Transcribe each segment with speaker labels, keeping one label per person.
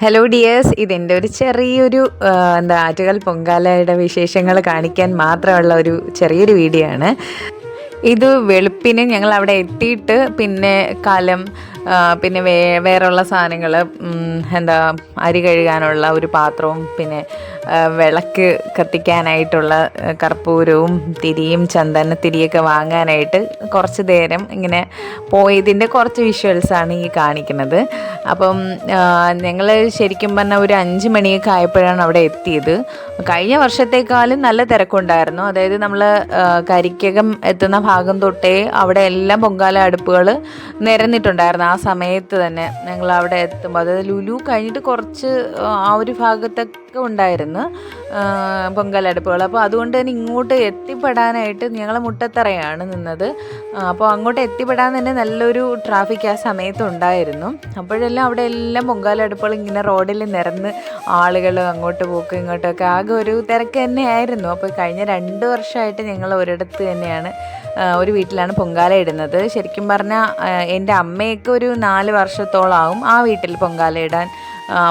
Speaker 1: Hello dears, ഇതെൻ്റെ ഒരു ചെറിയൊരു ആറ്റുകാൽ പൊങ്കാലയുടെ വിശേഷങ്ങൾ കാണിക്കാൻ മാത്രമുള്ള ഒരു ചെറിയൊരു വീഡിയോ ആണ്. ഇത് വെളുപ്പിന് ഞങ്ങൾ അവിടെ എത്തിയിട്ട് പിന്നെ കലം, പിന്നെ വേറെയുള്ള സാധനങ്ങൾ, അരി കഴുകാനുള്ള ഒരു പാത്രവും, പിന്നെ വിളക്ക് കത്തിക്കാനായിട്ടുള്ള കർപ്പൂരവും തിരിയും ചന്ദനത്തിരിയൊക്കെ വാങ്ങാനായിട്ട് കുറച്ച് നേരം ഇങ്ങനെ പോയതിൻ്റെ കുറച്ച് വിഷ്വൽസാണ് ഈ കാണിക്കുന്നത്. അപ്പം ഞങ്ങൾ ശരിക്കും പറഞ്ഞാൽ ഒരു 5 മണിയൊക്കെ ആയപ്പോഴാണ് അവിടെ എത്തിയത്. കഴിഞ്ഞ വർഷത്തേക്കാളും നല്ല തിരക്കുണ്ടായിരുന്നു. അതായത് നമ്മൾ കരിക്കകം എത്തുന്ന ഭാഗം തൊട്ടേ അവിടെ എല്ലാം പൊങ്കാല അടുപ്പുകൾ നിരന്നിട്ടുണ്ടായിരുന്നു. ആ സമയത്ത് തന്നെ ഞങ്ങൾ അവിടെ എത്തുമ്പോൾ, അതായത് ലുലു കഴിഞ്ഞിട്ട് കുറച്ച് ആ ഒരു ഭാഗത്തൊക്കെ ഉണ്ടായിരുന്നു പൊങ്കാല അടുപ്പുകൾ. അപ്പോൾ അതുകൊണ്ട് തന്നെ ഇങ്ങോട്ട് എത്തിപ്പെടാനായിട്ട് ഞങ്ങൾ മുട്ടത്തറയാണ് നിന്നത്. അപ്പോൾ അങ്ങോട്ട് എത്തിപ്പെടാൻ തന്നെ നല്ലൊരു ട്രാഫിക് ആ സമയത്ത് ഉണ്ടായിരുന്നു. അപ്പോഴെല്ലാം അവിടെ എല്ലാം പൊങ്കാല അടുപ്പുകൾ ഇങ്ങനെ റോഡിൽ നിരന്ന് ആളുകൾ അങ്ങോട്ട് പോക്കും ഇങ്ങോട്ടൊക്കെ ആകെ ഒരു തിരക്ക് തന്നെയായിരുന്നു. അപ്പോൾ കഴിഞ്ഞ 2 വർഷമായിട്ട് ഞങ്ങൾ ഒരിടത്ത് തന്നെയാണ്, ഒരു വീട്ടിലാണ് പൊങ്കാല ഇടുന്നത്. ശരിക്കും പറഞ്ഞാൽ എൻ്റെ അമ്മയൊക്കെ ഒരു 4 വർഷത്തോളമാവും ആ വീട്ടിൽ പൊങ്കാല ഇടാൻ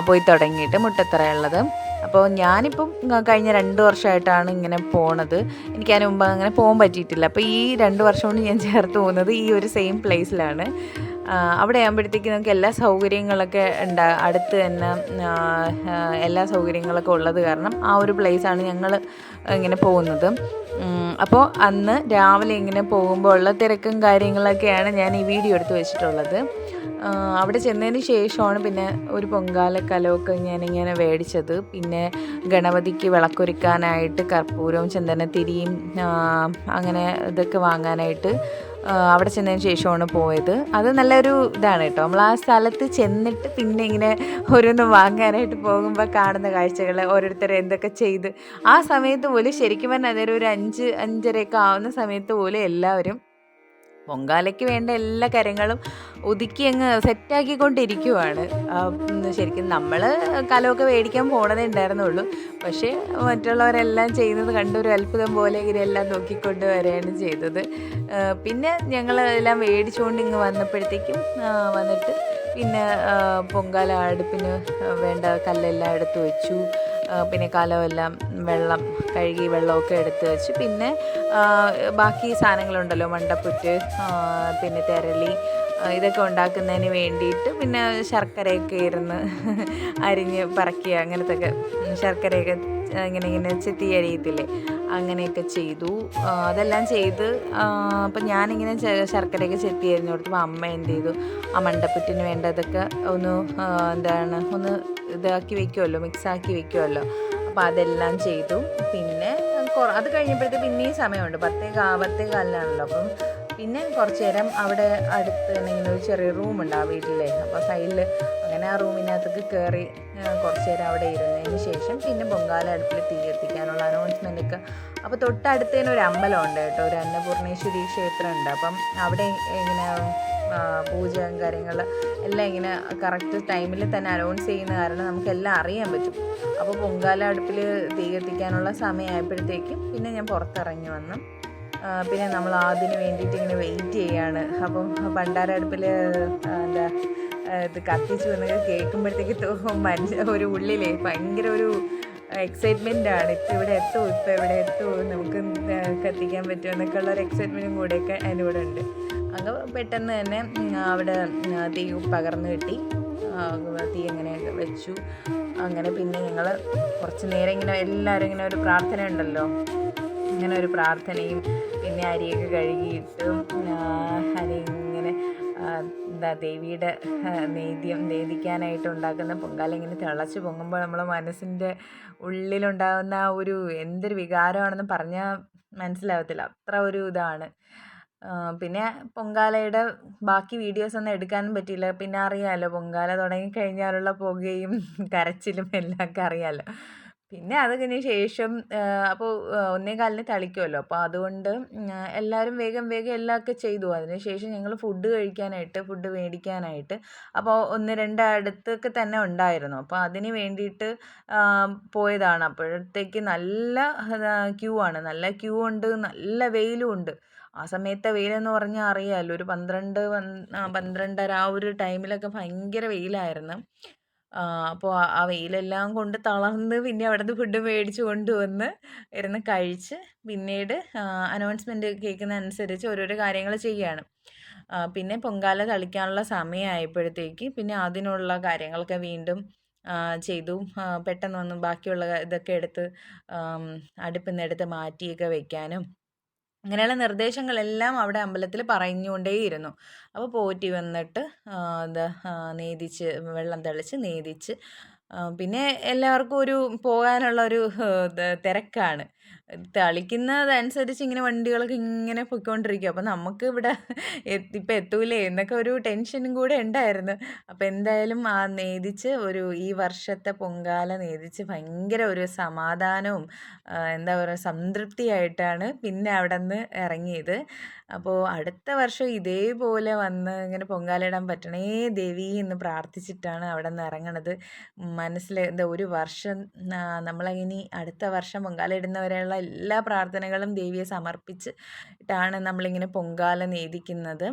Speaker 1: പോയി തുടങ്ങിയിട്ട്, മുട്ടത്തറയുള്ളത്. അപ്പോൾ ഞാനിപ്പം കഴിഞ്ഞ 2 വർഷമായിട്ടാണ് ഇങ്ങനെ പോണത്. എനിക്ക് അതിന് മുമ്പ് അങ്ങനെ പോകാൻ പറ്റിയിട്ടില്ല. അപ്പോൾ ഈ 2 വർഷം കൊണ്ട് ഞാൻ ചേർത്ത് പോകുന്നത് ഈ ഒരു സെയിം പ്ലേസിലാണ്. അവിടെ ആകുമ്പോഴത്തേക്ക് നമുക്ക് എല്ലാ സൗകര്യങ്ങളൊക്കെ അടുത്ത് തന്നെ എല്ലാ സൗകര്യങ്ങളൊക്കെ ഉള്ളത് കാരണം ആ ഒരു പ്ലേസാണ് ഞങ്ങൾ ഇങ്ങനെ പോകുന്നത്. അപ്പോൾ അന്ന് രാവിലെ ഇങ്ങനെ പോകുമ്പോൾ ഉള്ള തിരക്കും കാര്യങ്ങളൊക്കെയാണ് ഞാൻ ഈ വീഡിയോ എടുത്ത് വെച്ചിട്ടുള്ളത്. അവിടെ ചെന്നതിന് ശേഷമാണ് പിന്നെ ഒരു പൊങ്കാല കലമൊക്കെ ഞാനിങ്ങനെ മേടിച്ചത്. പിന്നെ ഗണപതിക്ക് വിളക്കൊരുക്കാനായിട്ട് കർപ്പൂരവും ചന്ദനത്തിരിയും അങ്ങനെ ഇതൊക്കെ വാങ്ങാനായിട്ട് അവിടെ ചെന്നതിന് ശേഷമാണ് പോയത്. അത് നല്ലൊരു ഇതാണ് കേട്ടോ. നമ്മൾ ആ സ്ഥലത്ത് ചെന്നിട്ട് പിന്നെ ഇങ്ങനെ ഓരോന്ന് വാങ്ങാനായിട്ട് പോകുമ്പോൾ കാണുന്ന കാഴ്ചകൾ, ഓരോരുത്തർ എന്തൊക്കെ ചെയ്ത് ആ സമയത്ത് പോലും ശരിക്കും പറഞ്ഞാൽ അതൊരു 5-5:30 ആവുന്ന സമയത്ത് പോലും എല്ലാവരും പൊങ്കാലയ്ക്ക് വേണ്ട എല്ലാ കാര്യങ്ങളും ഒതുക്കി അങ്ങ് സെറ്റാക്കിക്കൊണ്ടിരിക്കുവാണ്. ശരിക്കും നമ്മൾ കലമൊക്കെ മേടിക്കാൻ പോണതേ ഉണ്ടായിരുന്നുള്ളൂ. പക്ഷേ മറ്റുള്ളവരെല്ലാം ചെയ്യുന്നത് കണ്ടൊരു അത്ഭുതം പോലെ ഇങ്ങനെ എല്ലാം നോക്കിക്കൊണ്ട് വരികയാണ് ചെയ്തത്. പിന്നെ ഞങ്ങൾ എല്ലാം മേടിച്ചുകൊണ്ട് ഇങ്ങ് വന്നപ്പോഴത്തേക്കും വന്നിട്ട് പിന്നെ പൊങ്കാല അടുപ്പിന് വേണ്ട കല്ലെല്ലാം എടുത്ത് വെച്ചു. പിന്നെ കലമെല്ലാം വെള്ളം കഴുകി വെള്ളമൊക്കെ എടുത്ത് വെച്ച്, പിന്നെ ബാക്കി സാധനങ്ങളുണ്ടല്ലോ, മണ്ടപ്പുറ്റ്, പിന്നെ തെരളി, ഇതൊക്കെ ഉണ്ടാക്കുന്നതിന് വേണ്ടിയിട്ട് പിന്നെ ശർക്കരയൊക്കെ ഇരുന്ന് അരിഞ്ഞ് പറക്കുക, അങ്ങനത്തെയൊക്കെ ശർക്കരയൊക്കെ ഇങ്ങനെ ചെത്തി അരിയത്തില്ലേ, അങ്ങനെയൊക്കെ ചെയ്തു. അതെല്ലാം ചെയ്ത് അപ്പം ഞാനിങ്ങനെ ശർക്കരയൊക്കെ ചെത്തി അരിഞ്ഞു കൊടുത്തപ്പോൾ അമ്മ എന്ത് ചെയ്തു, ആ മണ്ടപ്പുറ്റിന് വേണ്ടതൊക്കെ ഒന്ന് ഒന്ന് ഇതാക്കി വെക്കുമല്ലോ, മിക്സാക്കി വെക്കുമല്ലോ. അപ്പോൾ അതെല്ലാം ചെയ്തു. പിന്നെ അത് കഴിഞ്ഞപ്പോഴത്തെ പിന്നെയും സമയമുണ്ട്, 10-10:15 അപ്പം പിന്നെ കുറച്ച് നേരം അവിടെ അടുത്ത് തന്നെ ഇങ്ങനെ ഒരു ചെറിയ റൂമുണ്ട് ആ വീട്ടിലെ. അപ്പോൾ സൈഡിൽ അങ്ങനെ ആ റൂമിനകത്തേക്ക് കയറി കുറച്ച് നേരം അവിടെ ഇരുന്നതിന് ശേഷം പിന്നെ പൊങ്കാല അടുപ്പിൽ തീ കത്തിക്കാനുള്ള അനൗൺസ്മെൻ്റൊക്കെ. അപ്പോൾ തൊട്ടടുത്ത് തന്നെ ഒരു അമ്പലമുണ്ട് കേട്ടോ, ഒരു അന്നപൂർണേശ്വരി ക്ഷേത്രമുണ്ട്. അപ്പം അവിടെ ഇങ്ങനെ പൂജയും കാര്യങ്ങൾ എല്ലാം ഇങ്ങനെ കറക്റ്റ് ടൈമിൽ തന്നെ അനൗൺസ് ചെയ്യുന്ന കാരണം നമുക്കെല്ലാം അറിയാൻ പറ്റും. അപ്പോൾ പൊങ്കാല അടുപ്പിൽ തീ കത്തിക്കാനുള്ള സമയമായപ്പോഴത്തേക്കും പിന്നെ ഞാൻ പുറത്തിറങ്ങി വന്നു. പിന്നെ നമ്മൾ അതിന് വേണ്ടിയിട്ട് ഇങ്ങനെ വെയിറ്റ് ചെയ്യാണ്. അപ്പം പണ്ടാര അടുപ്പിൽ ഇത് കത്തിച്ചു എന്നൊക്കെ കേൾക്കുമ്പോഴത്തേക്ക് ഒരു ഉള്ളിലേ ഭയങ്കര ഒരു എക്സൈറ്റ്മെൻറ്റാണ്. ഇപ്പം ഇവിടെ എത്തുമോ, നമുക്ക് കത്തിക്കാൻ പറ്റുമോ എന്നൊക്കെ ഉള്ളൊരു എക്സൈറ്റ്മെൻറ്റും കൂടെയൊക്കെ അതിൻ്റെ കൂടെ ഉണ്ട്. അങ്ങ് പെട്ടെന്ന് തന്നെ അവിടെ തീ പകർന്നു കിട്ടി, തീ അങ്ങനെയൊക്കെ വെച്ചു. അങ്ങനെ പിന്നെ ഞങ്ങൾ കുറച്ച് നേരം ഇങ്ങനെ എല്ലാവരും ഇങ്ങനെ ഒരു പ്രാർത്ഥന ഉണ്ടല്ലോ, ഇങ്ങനെ ഒരു പ്രാർത്ഥനയും പിന്നെ അരിയൊക്കെ കഴുകിയിട്ടും അരി ഇങ്ങനെ ദേവിയുടെ നേദിക്കാനായിട്ട് ഉണ്ടാക്കുന്ന പൊങ്കാല ഇങ്ങനെ തിളച്ച് പൊങ്ങുമ്പോൾ നമ്മളെ മനസ്സിൻ്റെ ഉള്ളിലുണ്ടാകുന്ന ആ ഒരു എന്തൊരു വികാരമാണെന്ന് പറഞ്ഞാൽ മനസ്സിലാവത്തില്ല, അത്ര ഒരു ഇതാണ്. പിന്നെ പൊങ്കാലയുടെ ബാക്കി വീഡിയോസൊന്നും എടുക്കാനും പറ്റിയില്ല. പിന്നെ അറിയാമല്ലോ, പൊങ്കാല തുടങ്ങിക്കഴിഞ്ഞാലുള്ള പുകയും കരച്ചിലും എല്ലാം അറിയാമല്ലോ. പിന്നെ അതിന് ശേഷം അപ്പോൾ 1:15 തളിക്കുമല്ലോ, അപ്പോൾ അതുകൊണ്ട് എല്ലാവരും വേഗം വേഗം എല്ലാമൊക്കെ ചെയ്തു. അതിന് ശേഷം ഞങ്ങൾ ഫുഡ് മേടിക്കാനായിട്ട്, അപ്പോൾ 1-2 അടുത്തൊക്കെ തന്നെ ഉണ്ടായിരുന്നു. അപ്പോൾ അതിന് വേണ്ടിയിട്ട് പോയതാണ്. അപ്പോഴത്തേക്ക് നല്ല ക്യൂ ആണ്, നല്ല ക്യൂ ഉണ്ട്, നല്ല വെയിലും ഉണ്ട്. ആ സമയത്തെ വെയിലെന്ന് പറഞ്ഞാൽ അറിയാമല്ലോ, ഒരു 12-12:30 ആ ഒരു ടൈമിലൊക്കെ ഭയങ്കര വെയിലായിരുന്നു. അപ്പോൾ ആ വെയിലെല്ലാം കൊണ്ട് തളർന്ന് പിന്നെ അവിടുന്ന് ഫുഡ് മേടിച്ച് കൊണ്ടുവന്ന് ഇരുന്ന് കഴിച്ച് പിന്നീട് അനൗൺസ്മെൻറ്റ് കേൾക്കുന്നതനുസരിച്ച് ഓരോരോ കാര്യങ്ങൾ ചെയ്യുകയാണ്. പിന്നെ പൊങ്കാല തളിക്കാനുള്ള സമയമായപ്പോഴത്തേക്ക് പിന്നെ അതിനുള്ള കാര്യങ്ങളൊക്കെ വീണ്ടും ചെയ്തു. പെട്ടെന്ന് വന്ന് ബാക്കിയുള്ള ഇതൊക്കെ എടുത്ത് അടുപ്പിൽ നിന്ന് എടുത്ത് മാറ്റിയൊക്കെ വെക്കാനും അങ്ങനെയുള്ള നിർദ്ദേശങ്ങളെല്ലാം അവിടെ അമ്പലത്തിൽ പറഞ്ഞുകൊണ്ടേയിരുന്നു. അപ്പോൾ പോറ്റി വന്നിട്ട് ഇത് നേദിച്ച് വെള്ളം തളിച്ച് നേദിച്ച് പിന്നെ എല്ലാവർക്കും ഒരു പോകാനുള്ള ഒരു തിരക്കാണ്. തളിക്കുന്നതനുസരിച്ച് ഇങ്ങനെ വണ്ടികളൊക്കെ ഇങ്ങനെ പൊയ്ക്കൊണ്ടിരിക്കും. അപ്പോൾ നമുക്ക് ഇവിടെ ഇപ്പം എത്തൂലേ എന്നൊക്കെ ഒരു ടെൻഷനും കൂടെ ഉണ്ടായിരുന്നു. അപ്പോൾ എന്തായാലും ആ നേദിച്ച് ഈ വർഷത്തെ പൊങ്കാല നേദിച്ച് ഭയങ്കര ഒരു സമാധാനവും എന്താ പറയുക സംതൃപ്തിയായിട്ടാണ് പിന്നെ അവിടെ നിന്ന് ഇറങ്ങിയത്. അപ്പോൾ അടുത്ത വർഷം ഇതേപോലെ വന്ന് ഇങ്ങനെ പൊങ്കാലയിടാൻ പറ്റണേ ദേവി എന്ന് പ്രാർത്ഥിച്ചിട്ടാണ് അവിടെ നിന്ന് ഇറങ്ങണത്. മനസ്സിൽ എന്താ ഒരു വർഷം നമ്മളിനി അടുത്ത വർഷം പൊങ്കാല ഇടുന്നവരെയുള്ള എല്ലാ പ്രാർത്ഥനകളും ദേവിയെ സമർപ്പിച്ചിട്ടാണ് നമ്മളിങ്ങനെ പൊങ്കാല നേദിക്കുന്നത്.